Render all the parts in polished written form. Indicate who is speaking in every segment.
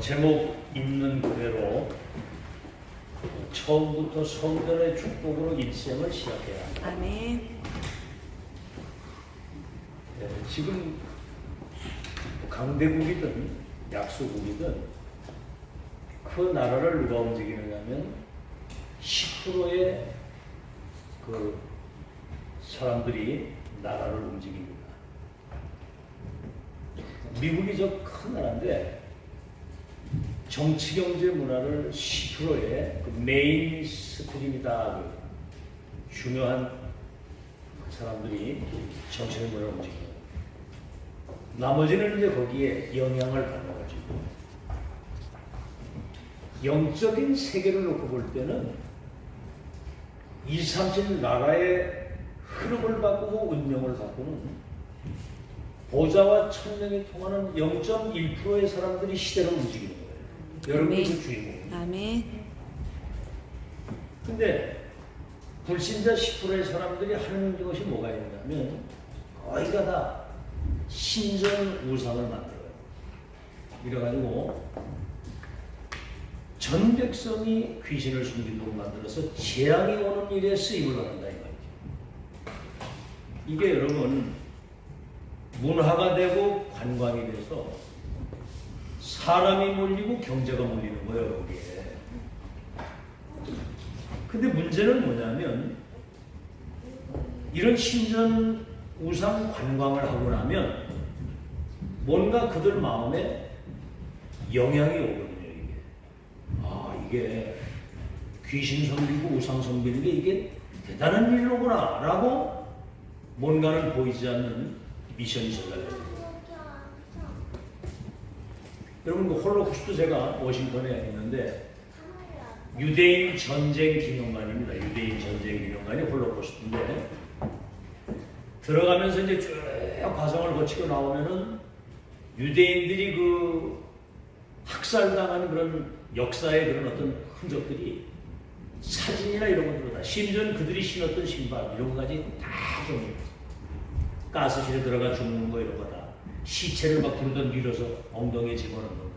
Speaker 1: 제목 있는 그대로 처음부터 성전의 축복으로 일생을 시작해야 합니다.
Speaker 2: 아멘.
Speaker 1: 지금 강대국이든 약소국이든 그 나라를 누가 움직이느냐면 10%의 그 사람들이 나라를 움직입니다. 미국이 저 큰 나라인데 정치, 경제, 문화를 10%의 그 메인 스트림이다. 그 중요한 그 사람들이 정치적 문화를 움직여요. 나머지는 이제 거기에 영향을 받아가지고 영적인 세계를 놓고 볼 때는 2, 3천 나라의 흐름을 바꾸고 운명을 바꾸는 보좌와 천명이 통하는 0.1%의 사람들이 시대를 움직이는 거예요. 여러분이 그 주인공.
Speaker 2: 아멘.
Speaker 1: 근데 불신자 10%의 사람들이 하는 것이 뭐가 있냐면 거의가 다 신전 우상을 만들어요. 이래가지고 전 백성이 귀신을 숨기도록 만들어서 재앙이 오는 일에 쓰임을 받는다 이 말이죠. 이게 여러분 문화가 되고 관광이 돼서 사람이 몰리고 경제가 몰리는 거예요, 거기에. 근데 문제는 뭐냐면 이런 신전 우상 관광을 하고 나면 뭔가 그들 마음에 영향이 오거든요, 이게. 아, 이게 귀신 섬기고 우상 섬기는 게 이게 대단한 일로구나 라고 뭔가는 보이지 않는 미션이 전달돼요. 여러분 그 홀로코스트 제가 워싱턴에 있는데 유대인 전쟁 기념관입니다. 유대인 전쟁 기념관이 홀로코스트인데 들어가면서 이제 쭉 과정을 거치고 나오면은 유대인들이 그 학살당한 그런 역사의 그런 어떤 흔적들이 사진이나 이런 것들로 다 심지어는 그들이 신었던 신발 이런 것까지 다 좀 가스실에 들어가 죽는 거 이런 거 다 시체를 막 부르던 밀어서 엉덩이에 집어넣는 거.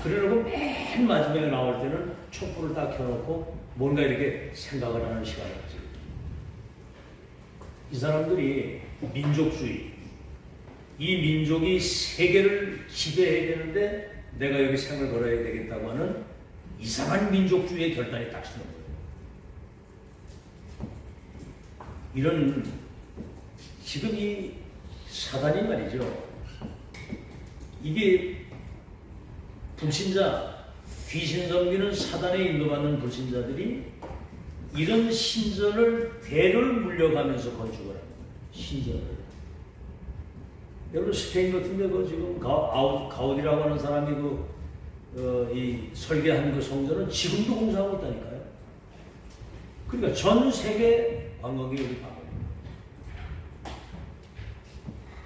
Speaker 1: 그러고 맨 마지막에 나올 때는 촛불을 딱 켜놓고 뭔가 이렇게 생각을 하는 시간을 가지고 이 사람들이 민족주의 이 민족이 세계를 지배해야 되는데 내가 여기 생을 걸어야 되겠다고 하는 이상한 민족주의의 결단이 딱 서는 거예요. 이런 지금 이 사단이 말이죠. 이게 불신자, 귀신 섬기는 사단에 인도받는 불신자들이 이런 신전을 대를 물려가면서 건축을 하는 거예요. 신전을. 여러분 스페인 같은데 그 지금 가우디라고 하는 사람이 이 설계한 그 성전은 지금도 공사하고 있다니까요. 그러니까 전 세계 관광객이 여기 가거든요.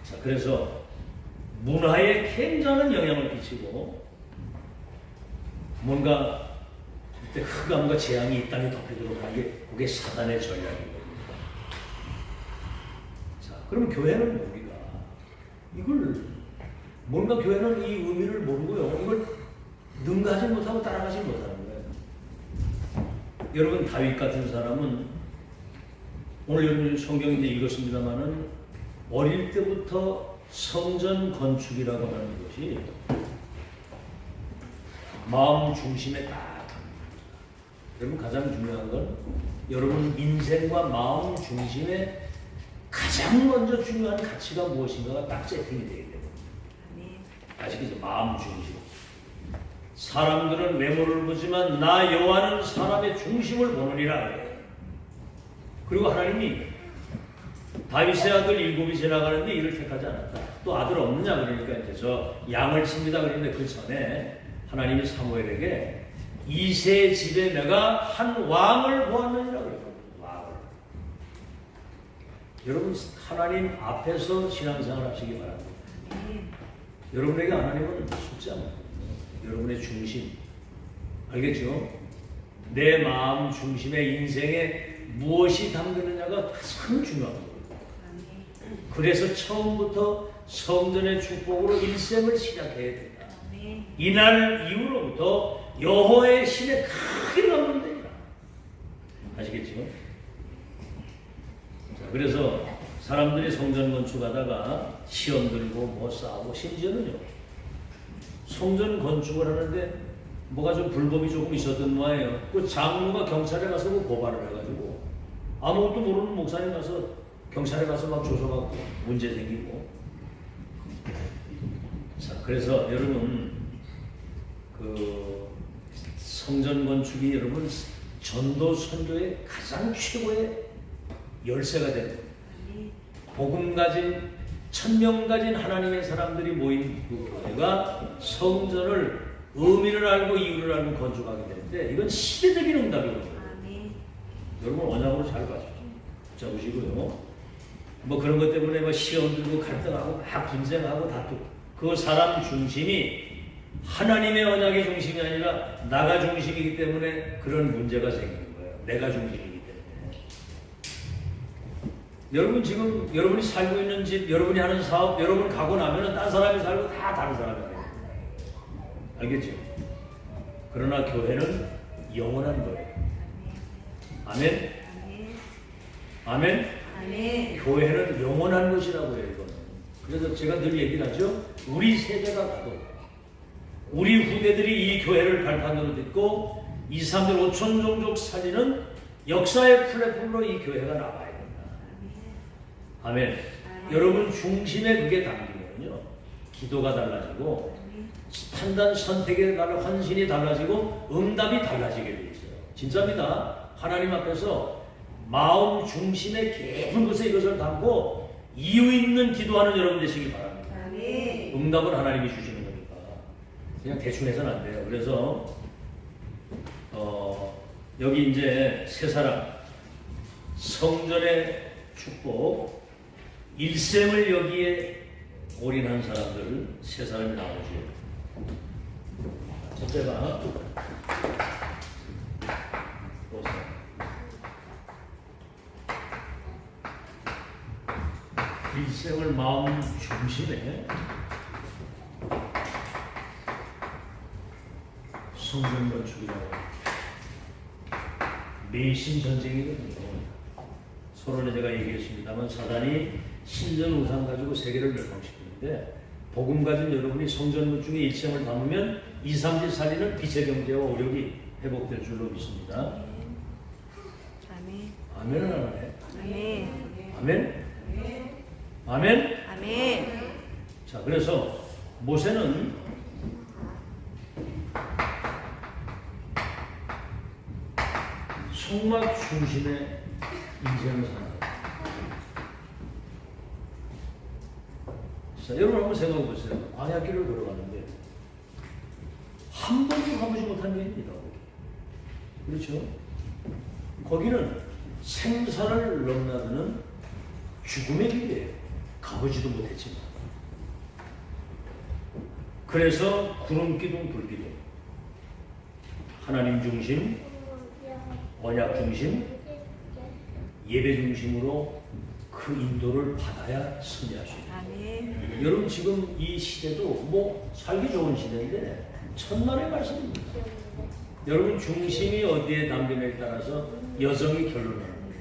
Speaker 1: 자, 그래서 문화에 굉장한 영향을 끼치고 뭔가 그때 흑암과 재앙이 이 땅에 덮이도록 하는 게 그게 사단의 전략이거든요. 자, 그럼 교회는 뭡니까? 이걸 뭔가 교회는 이 의미를 모르고요. 이걸 능가하지 못하고 따라가지 못하는 거예요. 여러분 다윗 같은 사람은 오늘 여러분 성경 이제 읽었습니다만은 어릴 때부터 성전 건축이라고 하는 것이 마음 중심에 딱 여러분 가장 중요한 건 여러분 인생과 마음 중심에 가장 먼저 중요한 가치가 무엇인가가 딱 세팅이 되어야 돼요. 아시겠죠? 마음 중심. 사람들은 외모를 보지만 나 여호와는 사람의 중심을 보느니라 그래요. 그리고 하나님이 다윗의 아들 7이 지나가는데 이를 택하지 않았다. 또 아들 없느냐 그러니까 이제 저 양을 칩니다 그러는데 그 전에 하나님이 사무엘에게 이세 집에 내가 한 왕을 보았느니라 그랬거든요. 왕을. 여러분 하나님 앞에서 신앙생활 하시기 바랍니다. 여러분에게 하나님은 숫자 여러분의 중심 알겠죠? 내 마음 중심에 인생에 무엇이 담기느냐가 가장 중요한 거예요. 그래서 처음부터 성전의 축복으로 일생을 시작해야 된다. 이날 이후로부터 여호와의 신에 크게 넘는다. 아시겠죠? 자, 그래서 사람들이 성전 건축하다가 시험 들고 뭐 싸우고, 심지어는요 성전 건축을 하는데 뭐가 좀 불법이 조금 있었던 모양이에요. 그 장로가 경찰에 가서 그 고발을 해가지고 아무것도 모르는 목사님 가서 경찰에 가서 막 조서받고 문제 생기고. 자, 그래서 여러분 그 성전 건축이 여러분 전도 선교의 가장 최고의 열쇠가 되는 거예요. 복음 가진 1000명 가진 하나님의 사람들이 모인 그 교회가 성전을 의미를 알고 이유를 알고 건축하게 되는데 이건 시대적인 응답이거든요. 여러분 언약으로 잘 붙잡으시고요. 뭐 그런 것 때문에 뭐 시험 들고 갈등하고 막 분쟁하고 다투고, 그 사람 중심이 하나님의 언약의 중심이 아니라 나가 중심이기 때문에 그런 문제가 생기는 거예요. 내가 중심이기 때문에. 여러분 지금 여러분이 살고 있는 집, 여러분이 하는 사업, 여러분 가고 나면은 딴 사람이 살고 다 다른 사람이 살고. 알겠죠? 그러나 교회는 영원한 거예요. 아멘? 아멘? 아멘? 교회는 영원한 것이라고 해요, 이거는. 그래서 제가 늘 얘기를 하죠. 우리 세대가 가도, 우리 후대들이 이 교회를 발판으로 듣고 2, 3들 5천 종족 살리는 역사의 플랫폼으로 이 교회가 나와야 된다. 아멘. 여러분 중심에 그게 담기면요, 기도가 달라지고, 판단 선택에 따른 헌신이 달라지고, 응답이 달라지게 돼 있어요. 진짜입니다. 하나님 앞에서 마음 중심의 깊은 곳에 이것을 담고 이유 있는 기도하는 여러분 되시기 바랍니다. 응답은 하나님이 주시는 거니까 그냥 대충 해서는 안 돼요. 그래서 여기 이제 세 사람, 성전의 축복, 일생을 여기에 올인한 사람들 세 사람이 나오죠. 첫째가 일생을 마음 중심에 성전 건축이라고 매신 전쟁이거든요. 서론에 제가 얘기했습니다만 사단이 신전 우상 가지고 세계를 멸망시키는데, 복음 가진 여러분이 성전 건축에 일생을 담으면 2, 3질 살리는 빛의 경제와 오력이 회복될 줄로 믿습니다. 아멘. 아멘은 안 하네. 아멘. 아멘. 아멘. 아멘. 자, 그래서 모세는 성막 중심의 인생을 산다. 자, 여러분 한번 생각해 보세요. 광야길을 걸어가는데 한 번도 가보지 못한 길입니다. 그렇죠? 거기는 생사를 넘나드는 죽음의 길이에요. 가보지도 못했지만. 그래서 구름기둥 불기둥, 하나님 중심, 언약 중심, 예배 중심으로 그 인도를 받아야 승리할 수 있습니다. 여러분 지금 이 시대도 뭐 살기 좋은 시대인데 천만의 말씀입니다. 여러분 중심이 어디에 담기냐에 따라서 여정이 결론을 합니다.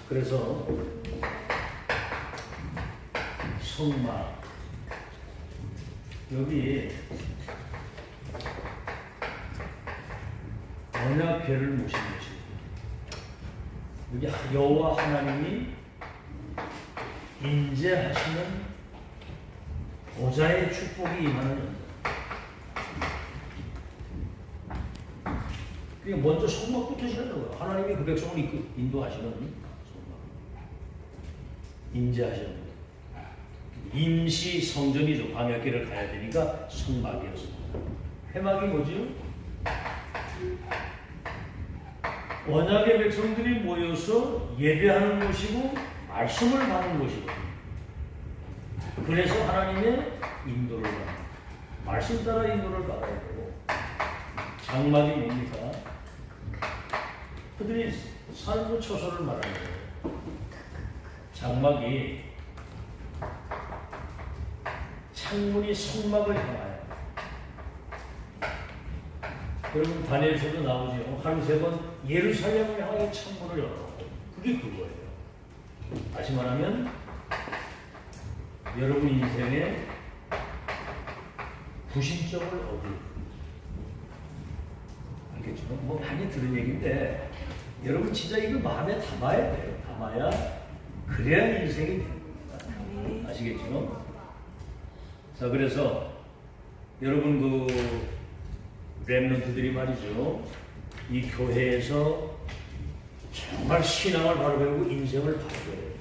Speaker 1: 그래서 성막 여기 언약궤를 모신 것입니다. 여기 여호와 하나님이 인재하시는 보좌의 축복이 임하는 연장. 그러니까 먼저 성막부터 시작하는 거예요. 하나님이 그 백성을 인도하시는 성막. 인재하시는 것. 임시 성전이죠. 광야길을 가야 되니까 성막이었습니다. 회막이 뭐지요? 언약의 백성들이 모여서 예배하는 곳이고 말씀을 받는 곳이거든요. 그래서 하나님의 인도를 받는, 말씀 따라 인도를 받아야 되고, 장막이 뭡니까? 그들이 살고 처소를 말하는 거예요. 장막이 창문이 성막을 향하여. 여러분 다니엘서도 나오죠. 하루 3번 예루살렘을 향하여 창문을 열어놓고 그게 그거예요. 다시 말하면 여러분 인생에 구심점을 얻을. 알겠죠? 뭐 많이 들은 얘기인데 여러분 진짜 이거 마음에 담아야 돼요. 담아야 그래야 인생이 되는 겁니다. 아시겠죠? 자, 그래서 여러분 그 렘넌트들이 말이죠. 이 교회에서 정말 신앙을 바로 배우고 인생을 바로 배워요.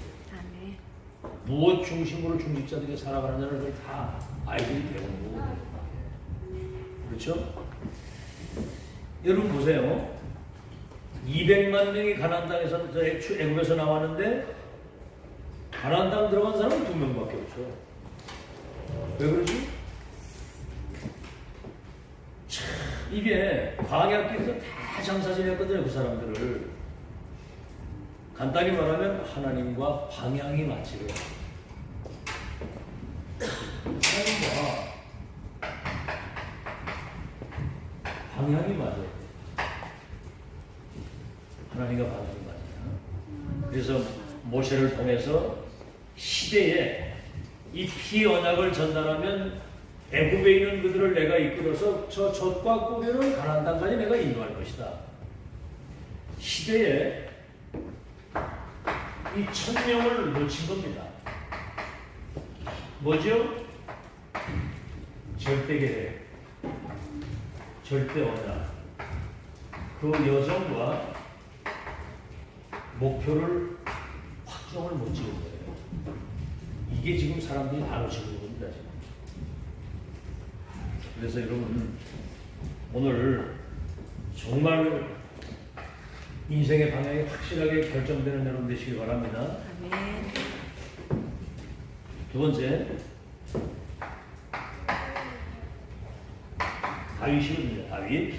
Speaker 1: 무엇 중심으로 중직자들이 살아가느냐를 거의 다 아이들이 배우는 거고. 그렇죠? 여러분 보세요. 200만 명이 가나안 땅에서 애굽에서 나왔는데 가나안 땅 들어간 사람은 2명밖에 없죠. 왜 그러지? 참 이게 광야길에서 다 장사 지냈거든요. 그 사람들을. 간단히 말하면 하나님과 방향이 맞지요. 하나님과 방향이 맞아요. 하나님과 방향이 맞아요. 그래서 모세를 통해서 시대에 이 피언약을 전달하면 애굽에 있는 그들을 내가 이끌어서 저 젖과 꿀에는 가나안 땅까지 내가 인도할 것이다. 시대에 이 1000명을 놓친 겁니다. 뭐죠? 절대 계획, 절대 언약. 그 여정과 목표를 확정을 못 지은 거예요. 이게 지금 사람들이 다 놓치는 겁니다. 지금. 그래서 여러분 오늘 정말 인생의 방향이 확실하게 결정되는 여러분 되시기 바랍니다. 아멘. 두 번째, 다윗이거든요. 다윗.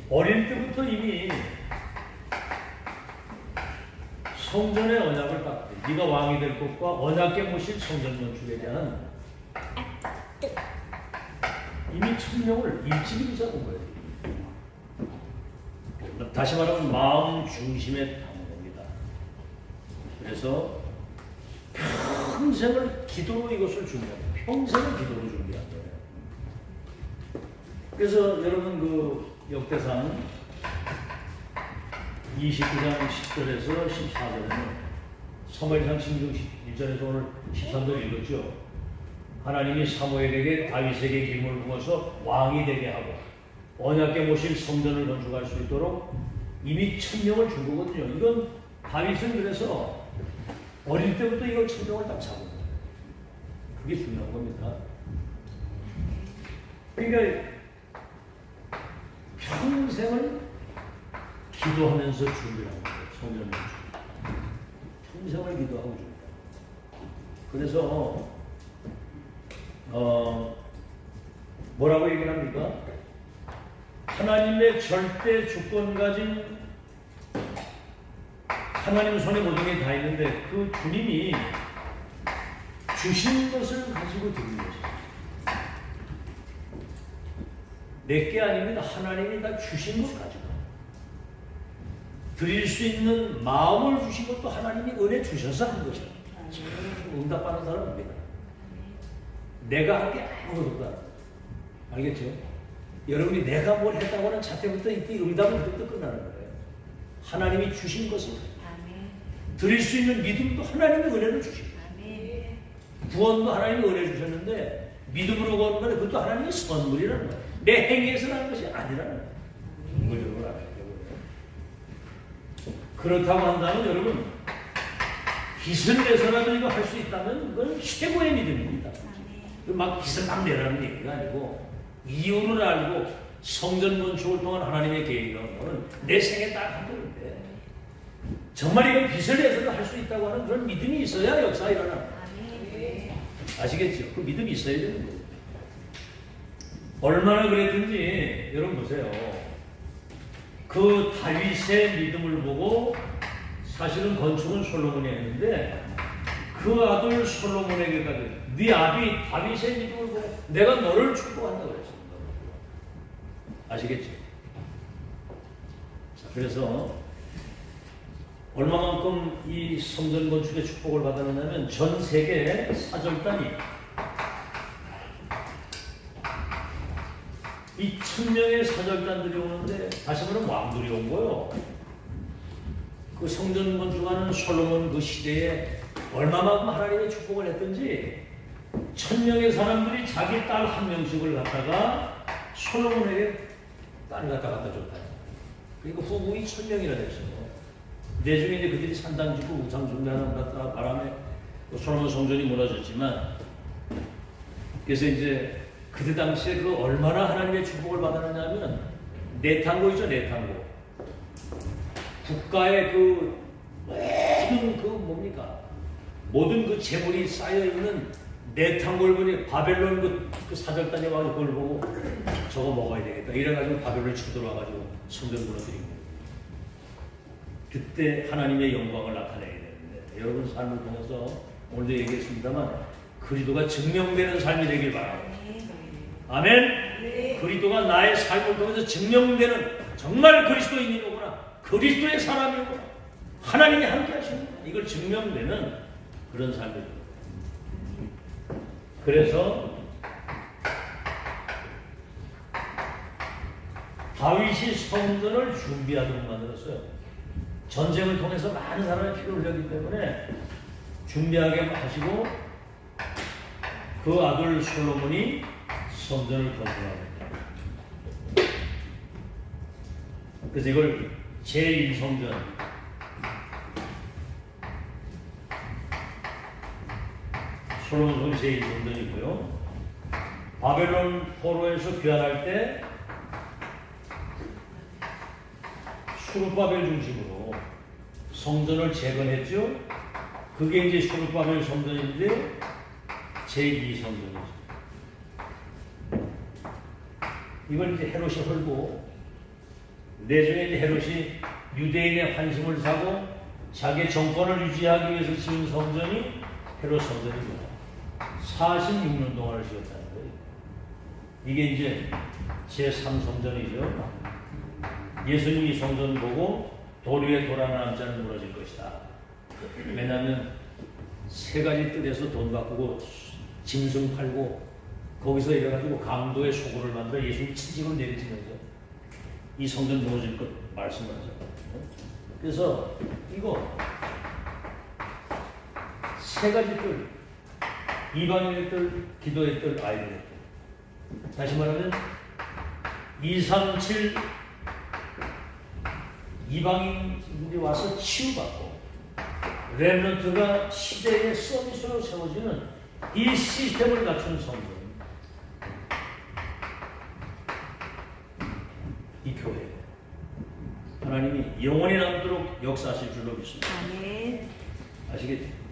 Speaker 1: 어릴 때부터 이미 성전의 언약을 땄대. 네가 왕이 될 것과 언약궤 모실 성전 건축에 대한 이미 1000명을 일찍이 잡은 거예요. 다시 말하면 마음 중심에 담은 겁니다. 그래서 평생을 기도로 이것을 준비합니다. 평생을 기도로 준비한 거예요. 그래서 여러분 그 역대상 29장 10절에서 14절에는 사무엘상 16장 1절에서 오늘 13절 읽었죠. 하나님이 사무엘에게 다윗에게 기름을 부어서 왕이 되게 하고 언약궤 모실 성전을 건축할 수 있도록 이미 1000명을 준 거거든요. 이건 다윗은 그래서 어릴 때부터 이걸 1000명을 딱 잡은 거예요. 그게 중요한 겁니다. 그러니까 평생을 기도하면서 준비하는 거예요. 성전 건축. 평생을 기도하고 준비하는 거예요. 그래서 뭐라고 얘기를 합니까? 하나님의 절대 주권 가진 하나님 손에 모든 게 다 있는데 그 주님이 주신 것을 가지고 드리는 것이죠. 내게 아니면 하나님이 다 주신 것 가지고 드릴 수 있는 마음을 주신 것도 하나님이 은혜 주셔서 한 것이죠. 응답하는 사람입니다. 내가 한 게 아무것도 없다. 알겠죠? 여러분이 내가 뭘 했다고 하는 자태부터 이때 응답은 그때부터 끝나는 거예요. 하나님이 주신 것을 드릴 수 있는 믿음도 하나님의 은혜를 주시고 구원도 하나님이 은혜 주셨는데 믿음으로 구하는 건 그것도 하나님의 선물이라는 거예요. 내 행위에서 나는 것이 아니라는 거예요. 이걸 여러분 알아야 되고요. 그렇다고 한다면 여러분 빚을 내서라도 이거 할 수 있다면 그건 최고의 믿음입니다. 막 빚을 막 내라는 얘기가 아니고 이유를 알고 성전 건축을 통한 하나님의 계획이라는 것은 내 생에 딱 한 번인데 정말 이건 빚을 내서도 할 수 있다고 하는 그런 믿음이 있어야 역사가 일어납니다. 아시겠죠? 그 믿음이 있어야 되는 거예요. 얼마나 그랬든지 여러분 보세요. 그 다윗의 믿음을 보고 사실은 건축은 솔로몬이 했는데 그 아들 솔로몬에게까지 네 아비 다윗의 믿음을 보고 내가 너를 축복한다고 그랬습니다. 아시겠죠? 자, 그래서 얼마만큼 이 성전 건축의 축복을 받았느냐면 전 세계 사절단이 이 1000명의 사절단들이 오는데 다시 말하면 왕들이 온 거예요. 그 성전 건축하는 솔로몬 그 시대에 얼마만큼 하나님의 축복을 했든지 1000명의 사람들이 자기 딸 한 명씩을 갖다가 솔로몬에게 딸을 갖다 줬다. 그리고 후궁이 1000명이나 됐어요. 내중에 이제 그들이 산당 짓고 우상 숭배하는 것 같다 바람에 솔로몬 성전이 무너졌지만 그래서 이제 그때 당시에 그 얼마나 하나님의 축복을 받았느냐면 내탕고이죠. 내탕고 국가의 그 모든 그 뭡니까 모든 그 재물이 쌓여 있는 내탕고를 보니 바벨론 그 사절단이 와서 그걸 보고 저거 먹어야 되겠다 이래가지고 바벨론에 쳐들어와가지고 성전 무너뜨리고 그때 하나님의 영광을 나타내야 되는데 여러분 삶을 통해서 오늘도 얘기했습니다만 그리스도가 증명되는 삶이 되길 바랍니다. 아멘. 네. 그리스도가 나의 삶을 통해서 증명되는 정말 그리스도인이구나 그리스도의 사람이구나 하나님이 함께 하시는구나 이걸 증명되는 그런 삶입니다. 그래서 다윗이 성전을 준비하도록 만들었어요. 전쟁을 통해서 많은 사람의 피를 흘렸기 때문에 준비하게 하시고 그 아들 솔로몬이 성전을 건축합니다. 그래서 이걸 제1성전 솔로몬 제1성전이고요. 바벨론 포로에서 귀환할 때 수르바벨 중심으로 성전을 재건했죠. 그게 이제 수르바벨 성전인데 제2성전이죠. 이걸 이제 헤롯이 헐고 내중에 이제 헤롯이 유대인의 환심을 사고 자기의 정권을 유지하기 위해서 지은 성전이 헤롯 성전입니다. 46년 동안을 지었다는 거예요. 이게 이제 제3성전이죠. 예수님이 성전 보고 돌 위에 돌 하나 남지 않은 무너질 것이다. 왜냐하면 세 가지 뜰에서 돈 바꾸고 짐승 팔고 거기서 이래가지고 강도의 소굴을 만들어 예수님 친직으로 내리치면서 이 성전 무너질 것 말씀을 하죠. 그래서 이거 세 가지 뜰 이방인의 뜰, 기도의 뜰, 아이들의 뜰. 다시 말하면 237 이방인들이 와서 치유받고 렘넌트가 시대의 서비스로 세워지는 이 시스템을 갖춘 성전 이 교회 하나님이 영원히 남도록 역사하실 줄로 믿습니다. 아멘. 아시겠죠?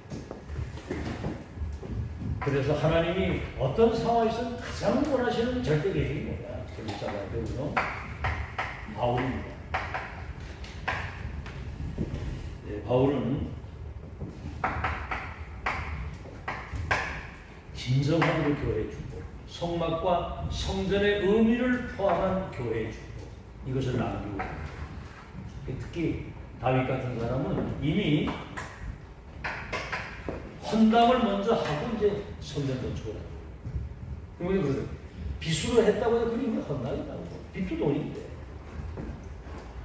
Speaker 1: 그래서 하나님이 어떤 상황에서 가장 원하시는 절대 계획이 뭐야? 설립자가되고요. 바울입니다. 네, 바울은 진정함으로 교회의 축복, 성막과 성전의 의미를 포함한 교회의 축복 이것을 남기고 특히 다윗 같은 사람은 이미 헌담을 먼저 하고 이제 성전 건축을 하고 그러면 그래서 빚으로 했다고 해서 그게 헌납이라고 빚도 돈인데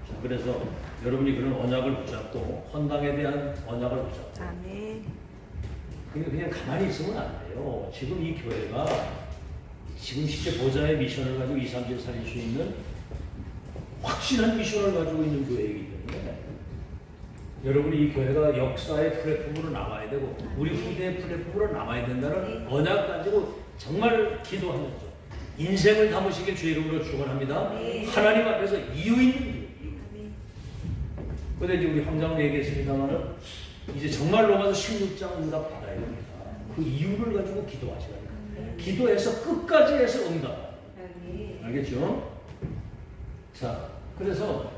Speaker 1: 자, 그래서 여러분이 그런 언약을 붙잡고 헌당에 대한 언약을 붙잡고
Speaker 2: 아멘.
Speaker 1: 그냥 가만히 있으면 안 돼요. 지금 이 교회가 지금 실제 보좌의 미션을 가지고 2, 3일 살릴 수 있는 확실한 미션을 가지고 있는 교회이기 때문에 여러분이 이 교회가 역사의 플랫폼으로 남아야 되고 우리 후대의 플랫폼으로 남아야 된다는 언약 가지고 정말 기도하면서 인생을 담으시길 주의 이름으로 축원합니다. 하나님 앞에서 이유 있는 길. 그런데 이제 우리 황장을 얘기했습니다만은 이제 정말 로마서 16장 응답 받아야 됩니다. 그 이유를 가지고 기도하셔야 됩니다. 기도해서 끝까지 해서 응답. 알겠죠? 자, 그래서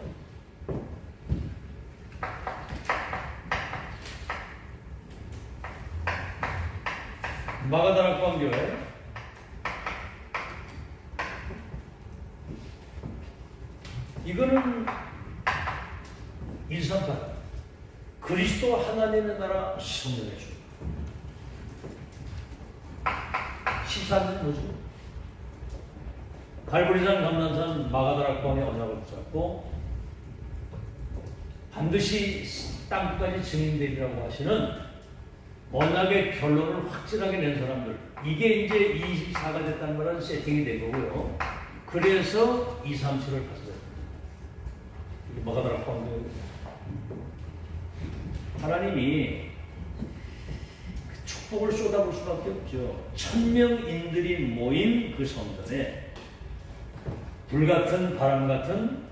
Speaker 1: 마가다락방 교회 이거는 138 그리스도 하나님의 나라 성령의 주 13년 뭐죠? 갈보리산 감난산 마가다락방의 언약을 붙잡고 반드시 땅끝까지 증인되리라고 하시는 언약의 결론을 확실하게 낸 사람들 이게 이제 24가 됐다는 거라는 세팅이 된 거고요. 그래서 237을 봤어요. 이게 마가다락방도 하나님이 축복을 쏟아볼 수밖에 없죠. 1000명인들이 모인 그 성전에 불같은 바람같은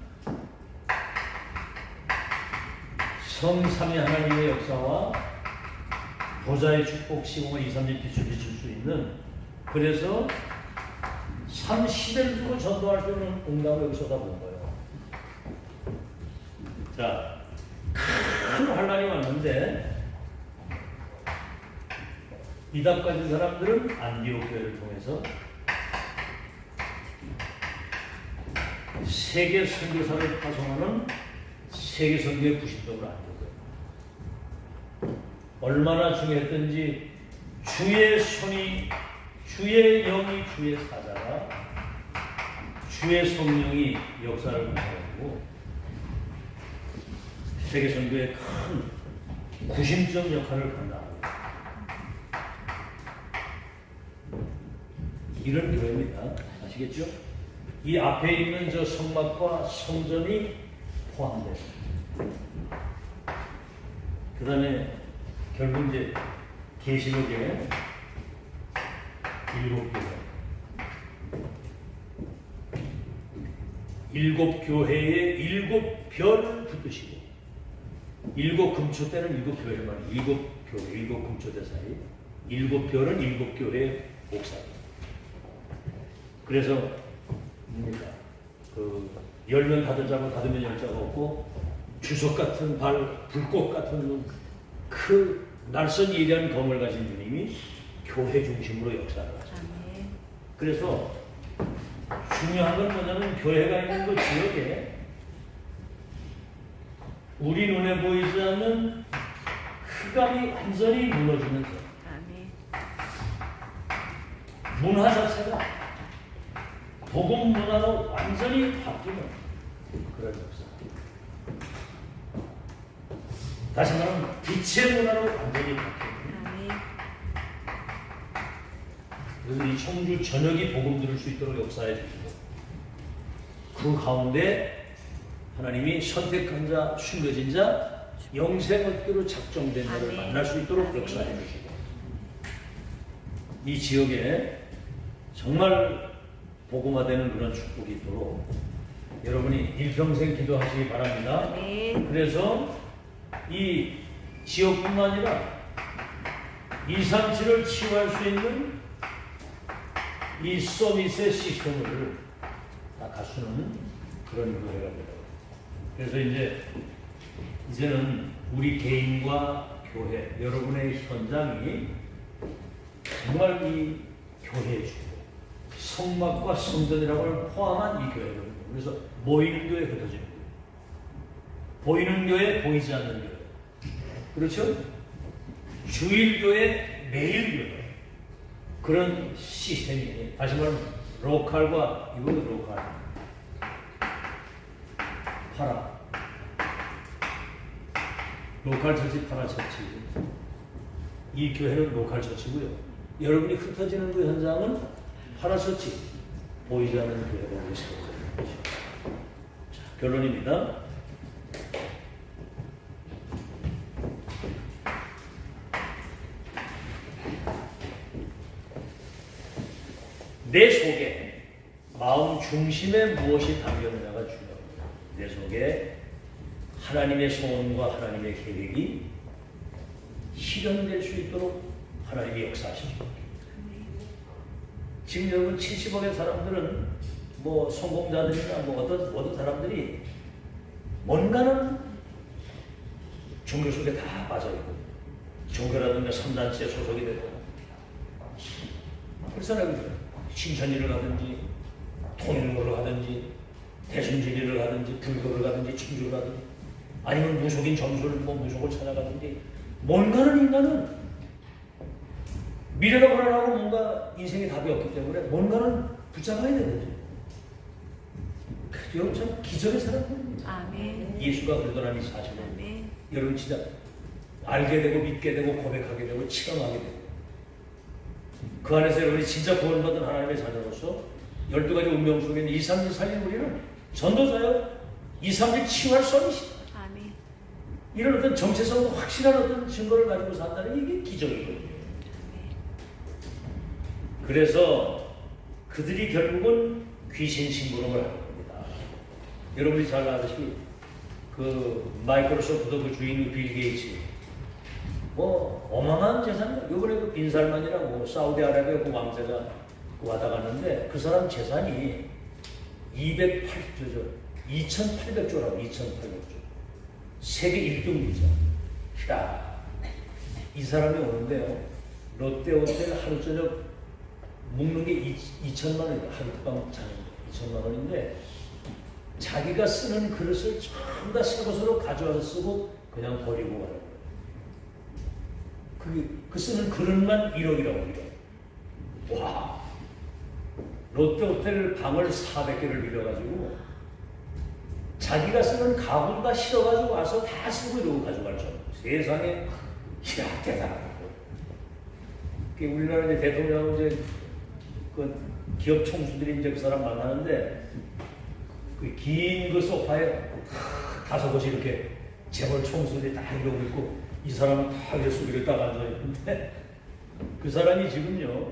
Speaker 1: 성삼위 하나님의 역사와 보좌의 축복 시공을 2, 3일 빛을 비출 수 있는 그래서 3시대를 전도할 수 있는 응답을 여기 쏟아본 거예요. 자, 큰 환란이 왔는데 이답 가진 사람들은 안디옥 교회를 통해서 세계 선교사를 파송하는 세계 선교의 90도를 안디옥. 얼마나 중요했던지 주의 손이 주의 영이 주의 사자가 주의 성령이 역사를 구성하고 세계 선교의 큰 구심적 역할을 감당합니다. 이런 교회입니다. 아시겠죠? 이 앞에 있는 저 성막과 성전이 포함돼요. 그 다음에 결국 이제 계시록에 7교회의 7별을 붙드시고 7금초대는 7교회 말이에요. 7교회, 7금초대 사이 7별은 7교회의 목사입니다. 그래서 뭡니까? 그 열면 닫을 자고 닫으면 열 자가 없고 주석 같은 발, 불꽃 같은 그 날선 예리한 검을 가진 주님이 교회 중심으로 역사를 하십니다. 그래서 중요한 건 뭐냐면 교회가 있는 그 지역에 우리 눈에 보이지 않는 흑암이 완전히 무너지면서 문화 자체가 복음 문화로 완전히 바뀌는 그런 역사. 다시 말하면 빛의 문화로 완전히 바뀌는. 그래서 이 청주 전역이 복음 들을 수 있도록 역사해 주시고 그 가운데 하나님이 선택한 자, 숨겨진 자, 영생 얻기로 작정된 자를 만날 수 있도록 역사해 주시고 이 지역에 정말 복음화되는 그런 축복이 있도록 여러분이 일평생 기도하시기 바랍니다. 그래서 이 지역뿐만 아니라 237을 치유할 수 있는 이 서밋의 시스템을 다 갖추는 그런 교회가 되더라고요. 그래서 이제는 우리 개인과 교회, 여러분의 현장이 정말 이 교회의 주고 성막과 성전이라고 포함한 이 교회거든요. 그래서 모이는 교회, 흩어지는 교회, 보이는 교회, 보이지 않는 교회, 그렇죠? 주일 교회, 매일 교회 그런 시스템이 다시 말하면 로컬과 이거는 로컬 파라 로컬 처치, 파라 처치 이 교회는 로컬 처치고요. 여러분이 흩어지는 그 현장은 파라 처치 보이지 않는 교회가 되시는 거죠. 자, 결론입니다. 내 속에 마음 중심에 무엇이 담겼느냐가 중요합니다. 내 속에 하나님의 소원과 하나님의 계획이 실현될 수 있도록 하나님이 역사하십니다. 지금 여러분 70억의 사람들은 뭐 성공자들이나 뭐 어떤 사람들이 뭔가는 종교 속에 다 빠져있고 종교라든가 3단체에 소속이 되고 그렇잖아요. 그죠? 신천지를 가든지 통일교를 하든지 대순진리를 하든지 불교를 가든지 천주를 가든지 아니면 무속인 점수를 무속을 찾아가든지 뭔가는 인간은 미래가 불안하고 뭔가 인생에 답이 없기 때문에 뭔가는 붙잡아야 되거든요. 여러분 참 기적의 사람들입니다.
Speaker 2: 아멘.
Speaker 1: 예수가 그러더라니 사실은 여러분 진짜 알게 되고 믿게 되고 고백하게 되고 체험하게 되고 그 안에서 여러분이 진짜 구원받은 하나님의 자녀로서 12가지 운명 속에 2, 3일 살린 우리는 전도자요 2, 3일 치유할 썸이시다.
Speaker 2: 아멘.
Speaker 1: 이런 어떤 정체성 확실한 어떤 증거를 가지고 산다는 이게 기적이거든요. 그래서 그들이 결국은 귀신 심부름을 하는 겁니다. 여러분이 잘 아시다시피 그 마이크로소프트 그 주인 빌 게이츠 뭐 어마어마한 재산 요번에 그 빈살만이라고 사우디아라비아 그 왕자가 왔다 갔는데 그 사람 재산이 2,800조라고 2,800조 세계 1등이죠. 야, 이 사람이 오는데요 롯데호텔 하루 저녁 묵는 게 2천만 원이다. 하룻밤 자는 게 2천만 원인데 자기가 쓰는 그릇을 전부 다 새 것으로 가져와서 쓰고 그냥 버리고 가는 거예요. 그 쓰는 그릇만 1억이라고 해요. 와, 롯데호텔 방을 400개를 빌려가지고 자기가 쓰는 가구가 다 실어가지고 와서 다 쓰고 이러고 가져갈 줄. 세상에 이야 대단하다. 우리나라 이제 대통령 이제 그 기업 총수들이 이제 그 사람 만나는데 그 긴 그 소파에 5곳이 이렇게 재벌 총수들이 다 이러고 있고 이 사람은 다 이렇게 수비를 딱 앉아 있는데 그 사람이 지금요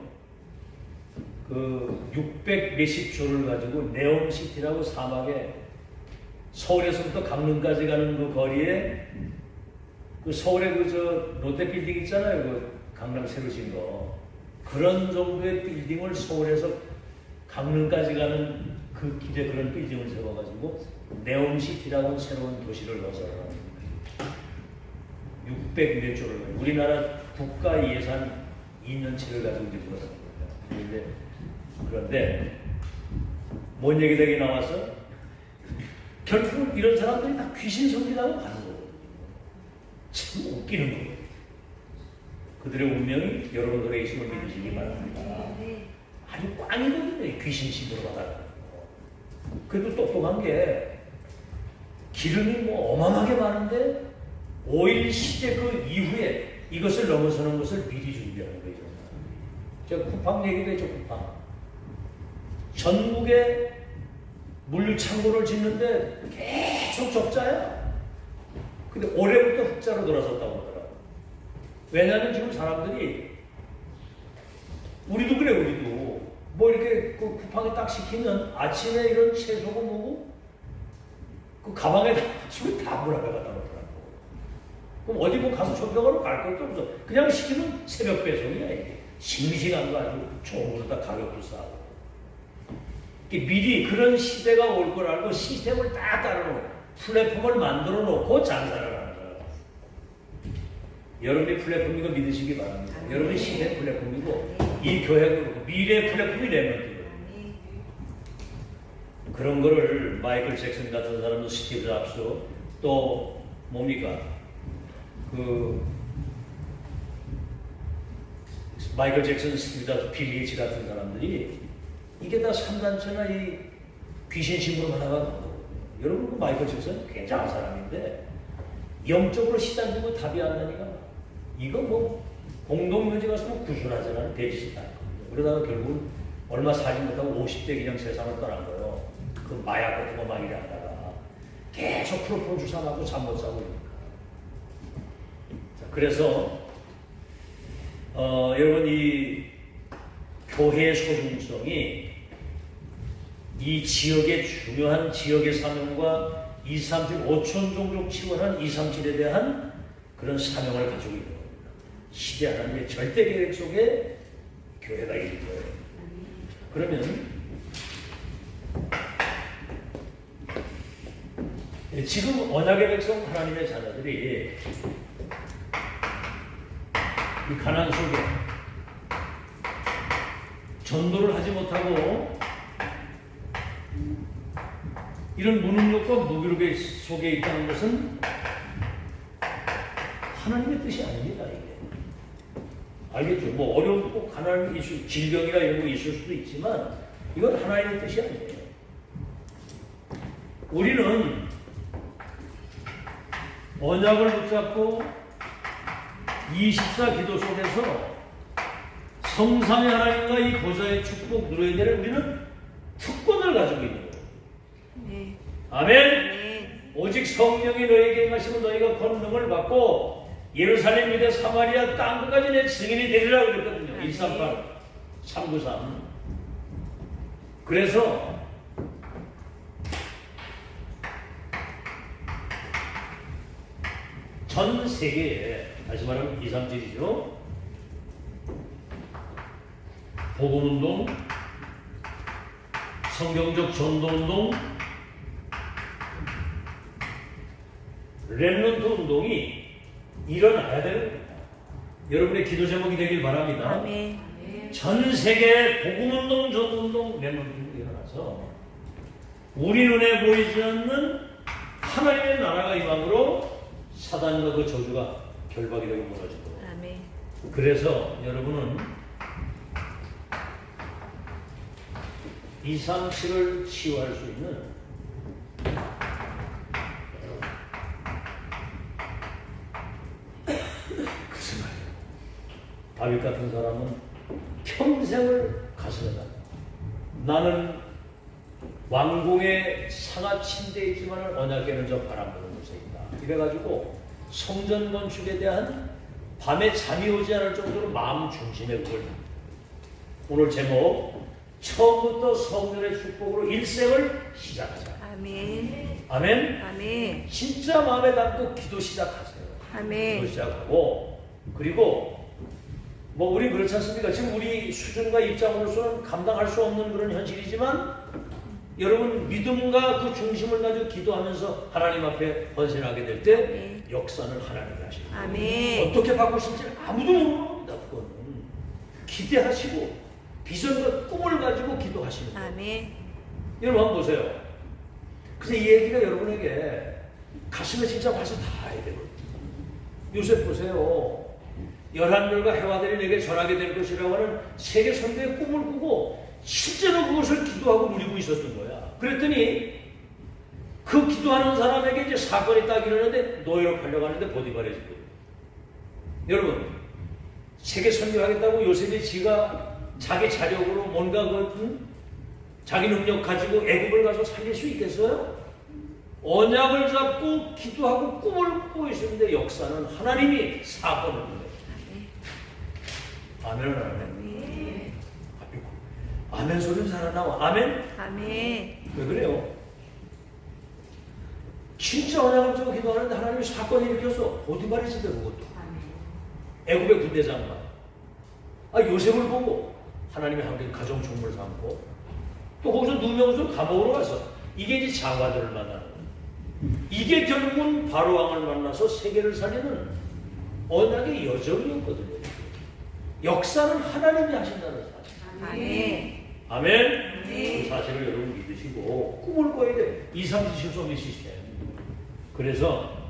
Speaker 1: 그 600 몇십 조를 가지고 네옴시티라고 사막에 서울에서부터 강릉까지 가는 그 거리에 그 서울에 그 저 롯데 빌딩 있잖아요. 그 강남 새로 진 거. 그런 정도의 빌딩을 서울에서 강릉까지 가는 그 길에 그런 빌딩을 세워가지고 네옴시티라고 새로운 도시를 건설하는 거예요. 600 몇 조를 우리나라 국가 예산 2년치를 가지고 이제 그러는 거예요. 그런데 뭔 얘기 되게 나와서 결국 이런 사람들이 다 귀신 섬기라고 가는 거예요. 참 웃기는 거예요. 그들의 운명이 여러분들의 예수를 믿으시기 바랍니다. 아주 꽝이거든요. 귀신 심부름 하다가. 그래도 똑똑한 게 기름이 뭐 어마어마하게 많은데 5.1 시대 그 이후에 이것을 넘어서는 것을 미리 준비하는 거예요. 제가 쿠팡 얘기도 했죠. 쿠팡. 전국에 물류창고를 짓는데 계속 적자야. 근데 올해부터 흑자로 돌아섰다고 하더라고요. 왜냐하면 지금 사람들이 우리도 그래 우리도 뭐 이렇게 그 쿠팡에 딱 시키면 아침에 이런 채소고 뭐고 그 가방에 다 물 앞에 갖다 놓더라고. 그럼 어디 뭐 가서 쇼핑하러 갈 것도 없어. 그냥 시키면 새벽 배송이야 이게. 싱싱한 거 아주 좋은 거다 가격도 싸고. 미리 그런 시대가 올 걸 알고 시스템을 딱 깔아놓고 플랫폼을 만들어 놓고 장사를 하는 거예요. 여러분이 플랫폼 이거 믿으시기 바랍니다. 여러분이 시대 플랫폼이고 이 교회가 미래 플랫폼이 레몬트예요. 그런 거를 마이클 잭슨 같은 사람도 스티브 잡스 또 뭡니까 그 마이클 잭슨, 스티브 잡스, 빌 게이츠 같은 사람들이 이게 다 삼단체나 이 귀신 심부름 하나가 여러분 그 마이클 잭슨 굉장한 사람인데 영적으로 시장 주고 답이 안 나니까 이거 뭐 공동묘지 가서 뭐 구술하잖아요. 돼지짓 할 겁니다. 그러다가 결국은 얼마 살지 못하고 50대 그냥 세상을 떠난 거예요. 그 마약 같은 거 막 이래 하다가 계속 프로포 주사 맞고 잠 못 자고 이러니까. 자, 그래서 여러분 이 교회의 소중성이 이 지역의 중요한 지역의 사명과 237 5천 종족 지원한 237에 대한 그런 사명을 가지고 있는 겁니다. 시대 하나님의 절대 계획 속에 교회가 있는 거예요. 그러면 지금 언약의 백성 하나님의 자녀들이 이 가나안 속에 전도를 하지 못하고 이런 무능력과 무기력 속에 있다는 것은 하나님의 뜻이 아닙니다. 이게 알겠죠? 뭐 어려운 꼭 하나님의 이슈, 질병이나 이런 거 있을 수도 있지만 이건 하나님의 뜻이 아니에요. 우리는 언약을 붙잡고 24 기도 속에서 성삼위 하나님과 이 보좌의 축복 누려야 되는 우리는 특권을 가지고 있는 거예요.
Speaker 2: 네.
Speaker 1: 아멘.
Speaker 2: 네.
Speaker 1: 오직 성령이 너에게 임하시면 너희가 권능을 받고 예루살렘, 유대, 사마리아 땅끝까지 내 증인이 되리라 그랬거든요. 138, 393. 그래서 전 세계에, 다시 말하면 2, 3절이죠. 복음운동, 성경적 전도운동, 렘넌트 운동이 일어나야 되는 겁니다. 여러분의 기도 제목이 되길 바랍니다.
Speaker 2: 아멘.
Speaker 1: 전 세계 복음운동, 전도운동, 렘넌트 운동이 일어나서 우리 눈에 보이지 않는 하나님의 나라가 임함으로 사단과 그 저주가 결박이 되고 무너지고.
Speaker 2: 아멘.
Speaker 1: 그래서 여러분은 2, 3, 7을 치유할 수 있는 무슨 말이에요? 다윗 같은 사람은 평생을 가슴에다 나는 왕궁의 상하 침대에 있지만 언약궤는 저 바람 부는 곳에 있다. 이래가지고 성전 건축에 대한 밤에 잠이 오지 않을 정도로 마음 중심에 그걸 오늘 제목 처음부터 성전의 축복으로 일생을 시작하자.
Speaker 2: 아멘.
Speaker 1: 아멘.
Speaker 2: 아멘.
Speaker 1: 진짜 마음에 담고 기도 시작하세요.
Speaker 2: 아멘.
Speaker 1: 기도 시작하고 그리고 뭐 우리 그렇지 않습니까? 지금 우리 수준과 입장으로서는 감당할 수 없는 그런 현실이지만 여러분 믿음과 그 중심을 가지고 기도하면서 하나님 앞에 헌신하게 될 때 역사는 하나님이 하시는 거예요.
Speaker 2: 아멘.
Speaker 1: 어떻게 바꾸실지 아무도 모르는 겁니다. 그거는 기대하시고 비전과 꿈을 가지고 기도하시는 거예요.
Speaker 2: 아멘.
Speaker 1: 여러분 한번 보세요. 그래서 이 얘기가 여러분에게 가슴에 진짜 와서 닿아야 되거든요. 요새 보세요. 11별과 해와들이 내게 전하게 될 것이라고 하는 세계 선교의 꿈을 꾸고 실제로 그것을 기도하고 누리고 있었던 거야. 그랬더니 그 기도하는 사람에게 이제 사건이 딱 일어나는데 노예로 팔려가는데 보디발해지거든요. 여러분 세계 선교하겠다고 요셉이 지가 자기 자력으로 뭔가 자기 능력 가지고 애국을 가서 살릴 수 있겠어요? 언약을 잡고 기도하고 꿈을 꾸고 있었는데 역사는 하나님이 사건을 보내요. 아멘은 안 아멘? 아멘 소리는 잘 안 나와. 아멘?
Speaker 2: 아멘.
Speaker 1: 왜 그래요? 진짜 언약을 잡고 기도하는데 하나님이 사건을 일으켜서 보디발이 지대 그것도. 애국의 군대 장관. 요셉을 보고 하나님이 한국 가정 총무를 삼고 또 거기서 누명으로 감옥으로 가서 이게 이제 장관들을 만나는 거예요. 이게 결국은 바로왕을 만나서 세계를 살리는 언약의 여정이었거든요. 역사는 하나님이 하신다는 사실.
Speaker 2: 아멘.
Speaker 1: 아멘.
Speaker 2: 네.
Speaker 1: 그 사실을 여러분 믿으시고 꿈을 꿔야 돼. 2, 3, 4 서비스 시스템. 그래서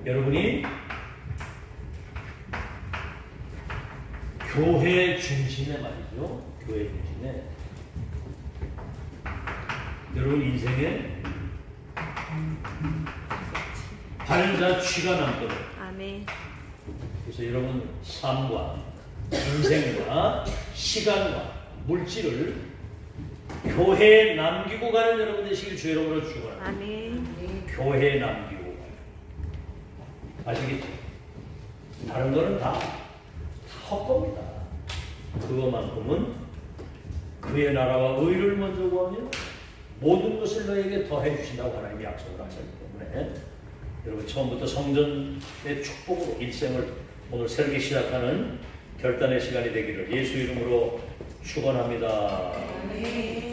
Speaker 1: 여러분이 교회 중심에 말이죠. 교회 중심에 여러분 인생에 발자취가 남도록.
Speaker 2: 아멘.
Speaker 1: 그래서 여러분 삶과 인생과 시간과 물질을 교회에 남기고 가는 여러분 되시길 주 이름으로 축원합니다.
Speaker 2: 아멘.
Speaker 1: 교회에 남기고 가요. 아시겠죠? 다른 거는 다 헛겁니다. 그것만큼은 그의 나라와 의를 먼저 구하면 모든 것을 너에게 더해 주신다고 하나님이 약속을 하셨기 때문에 여러분 처음부터 성전의 축복으로 일생을 오늘 새롭게 시작하는 결단의 시간이 되기를 예수 이름으로 축원합니다.
Speaker 2: 아멘.